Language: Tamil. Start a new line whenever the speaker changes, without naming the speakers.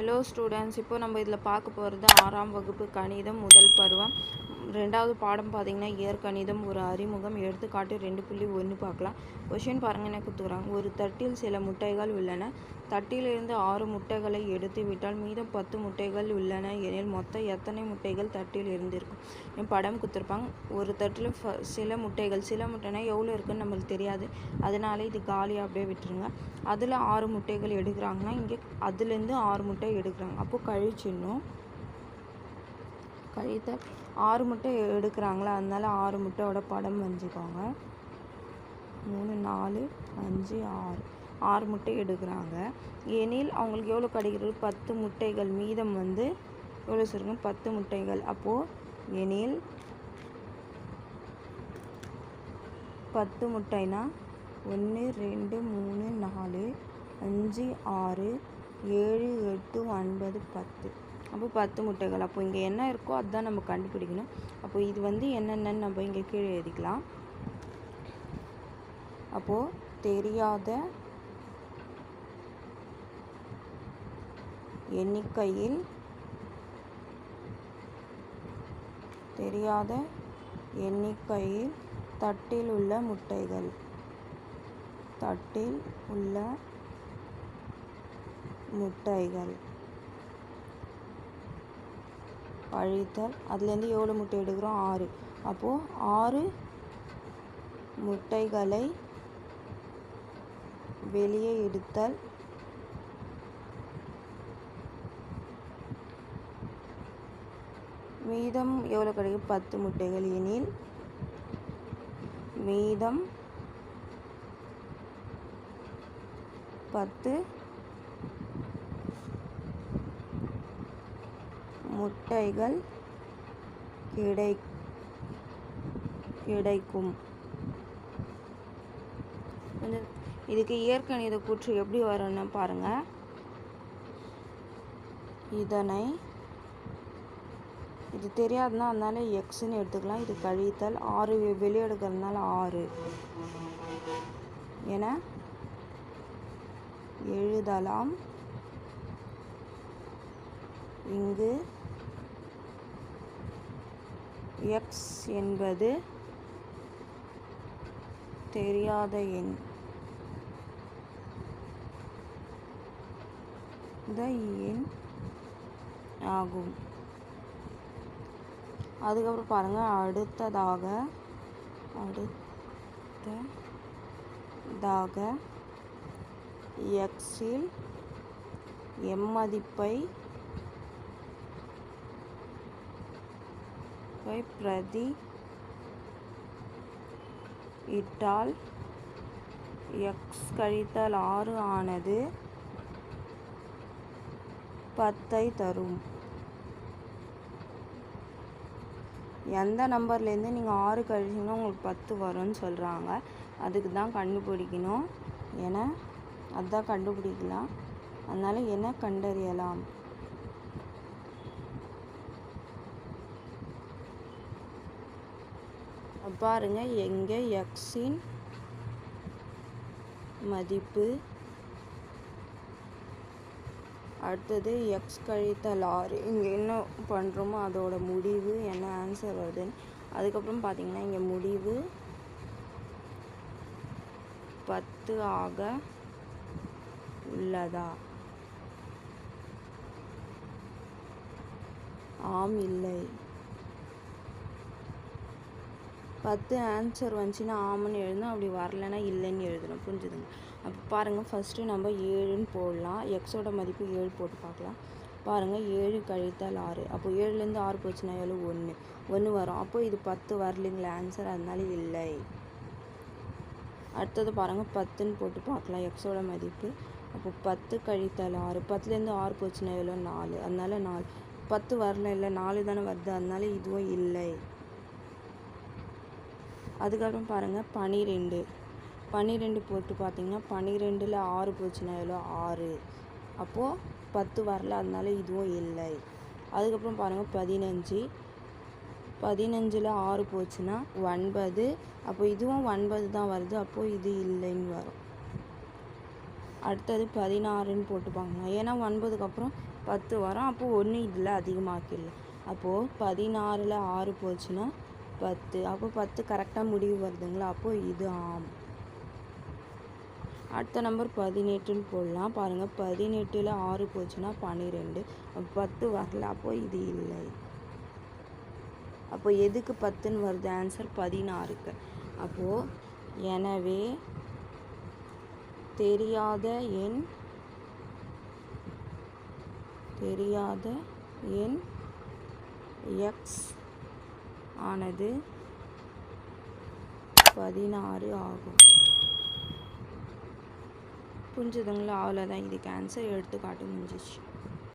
ஹலோ ஸ்டூடெண்ட்ஸ், இப்போ நம்ம இதில் பார்க்க போகிறது 6ஆம் வகுப்பு கணிதம் முதல் பருவம். 2வது பாடம் பார்த்திங்கன்னா இயற்கணிதம் ஒரு அறிமுகம். எடுத்துக்காட்டு 2.1 பார்க்கலாம். கொஷின் பாருங்கள், என்ன கொடுத்துக்கிறாங்க. ஒரு தட்டில் சில முட்டைகள் உள்ளன. தட்டிலிருந்து 6 முட்டைகளை எடுத்து விட்டால் மீதம் 10 முட்டைகள் உள்ளன எனில் மொத்தம் எத்தனை முட்டைகள் தட்டில் இருந்திருக்கும்? என் படம் கொடுத்துருப்பாங்க. ஒரு தட்டில் சில முட்டைனா எவ்வளோ இருக்குன்னு நம்மளுக்கு தெரியாது, அதனால இது காலியாக அப்படியே விட்டுருங்க. அதில் 6 முட்டைகள் எடுக்கிறாங்கன்னா இங்கே அதுலேருந்து 6 முட்டை எடுக்கிறாங்க. அப்போது கழிச்சிடணும். கழித்தல் 6 முட்டை எடுக்கிறாங்களா, அதனால 6 முட்டையோட படம் வரைஞ்சிக்கோங்க. 3 4 5 6 6 முட்டை எடுக்கிறாங்க எனில் அவங்களுக்கு எவ்வளோ கிடைக்கிறது? 10 முட்டைகள். மீதம் எவ்வளோ சொல்லுங்க? 10 முட்டைகள். அப்போது எனில் 10 முட்டைனா 1 2 3 4 5 6 7 8 9 10. அப்போ 10 முட்டைகள். அப்போ இங்கே என்ன இருக்கோ அதுதான் நம்ம கண்டுபிடிக்கணும். அப்போ இது என்னென்னு நம்ம இங்கே கீழே எழுதிக்கலாம். அப்போது தெரியாத எண்ணிக்கையில் தட்டில் உள்ள முட்டைகள் கழித்தல் அதுலேருந்து எவ்வளோ முட்டை எடுக்கிறோம்? 6. அப்போது 6 முட்டைகளை வெளியே எடுத்தல் மீதம் எவ்வளோ கிடைக்கும்? 10 முட்டைகள் எனில் மீதம் 10 முட்டைகள் கிடைக்கும். இதுக்கு இயற்கணித கூற்று எப்படி வரும்னு பாருங்கள். இது தெரியாதுன்னா அதனால எக்ஸ்ன்னு எடுத்துக்கலாம். இது கழித்தல் 6 வெளியே எடுக்கிறதுனால 6 என எழுதலாம். இங்கு எக்ஸ் என்பது தெரியாத எண் ஆகும். அதுக்கப்புறம் பாருங்கள், அடுத்ததாக எக்ஸில் எம் மதிப்பை பிரதி இட்டால் எக்ஸ் கழித்தல் 6 ஆனது 10 தரும். எந்த நம்பர்லேருந்து நீங்கள் 6 கழிச்சிங்கன்னா உங்களுக்கு 10 வரும்னு சொல்கிறாங்க. அதுக்கு தான் கண்டுபிடிக்கணும். ஏன்னா அதுதான் கண்டுபிடிக்கலாம். அதனால் என்ன கண்டறியலாம்? பாருங்க, எங்கே எக்ஸின் மதிப்பு, அடுத்தது எக்ஸ் கழித்தல் 6, இங்கே என்ன பண்ணுறோமோ அதோட முடிவு என்ன ஆன்சர் வருதுன்னு. அதுக்கப்புறம் பார்த்தீங்கன்னா இங்கே முடிவு 10 ஆக உள்ளதா? ஆம், இல்லை. 10 ஆன்சர் வந்துச்சுன்னா ஆமான்னு எழுதணும், அப்படி வரலைன்னா இல்லைன்னு எழுதணும். புரிஞ்சுதுங்க? அப்போ பாருங்கள், ஃபஸ்ட்டு நம்ம 7ன்னு போடலாம். எக்ஸோட மதிப்பு 7 போட்டு பார்க்கலாம். பாருங்கள், 7 கழித்தல் 6. அப்போ 7லேருந்து 6 போச்சுன்னா எவ்வளோ? 1 வரும். அப்போது இது 10 வரலைங்களா ஆன்சர், அதனால இல்லை. அடுத்தது பாருங்கள், 10ன்னு போட்டு பார்க்கலாம் எக்ஸோட மதிப்பு. அப்போ 10 கழித்தல் 6. 10லேருந்து 6 போச்சுன்னா எவ்வளோ? 4. அதனால 4. 10 வரல, இல்லை 4 தானே வருது, அதனால இதுவும் இல்லை. அதுக்கப்புறம் பாருங்கள், 12 போட்டு பார்த்தீங்கன்னா 12ல் 6 போச்சுன்னா எவ்வளோ? 6. அப்போது 10 வரல, அதனால இதுவும் இல்லை. அதுக்கப்புறம் பாருங்கள், 15ல் 6 போச்சுன்னா 9. அப்போ இதுவும் 9 தான் வருது, அப்போது இது இல்லைன்னு வரும். அடுத்தது 16ன்னு போட்டுப்பாங்க. ஏன்னா 9க்கு அப்புறம் 10 வரும். அப்போது 1 இதில் அதிகமாக்கிடலாம். அப்போது 16ல் 6 போச்சுன்னா 10. அப்போ 10 கரெக்டாக முடிவு வருதுங்களா? அப்போது இது ஆம். அடுத்த நம்பர் 18ன்னு போடலாம். பாருங்கள், 18ல் 6 போச்சுன்னா 12. 10 வரல. அப்போது இது இல்லை. அப்போ எதுக்கு 10ன்னு வருது? ஆன்சர் 16க்கு. அப்போது எனவே தெரியாத எண் x ஆனது 16 ஆகும். புரிஞ்சுதுங்களா? அவ்வளோதான். இதுக்கு ஆன்சர் எடுத்துக்காட்டு முடிஞ்சிச்சு.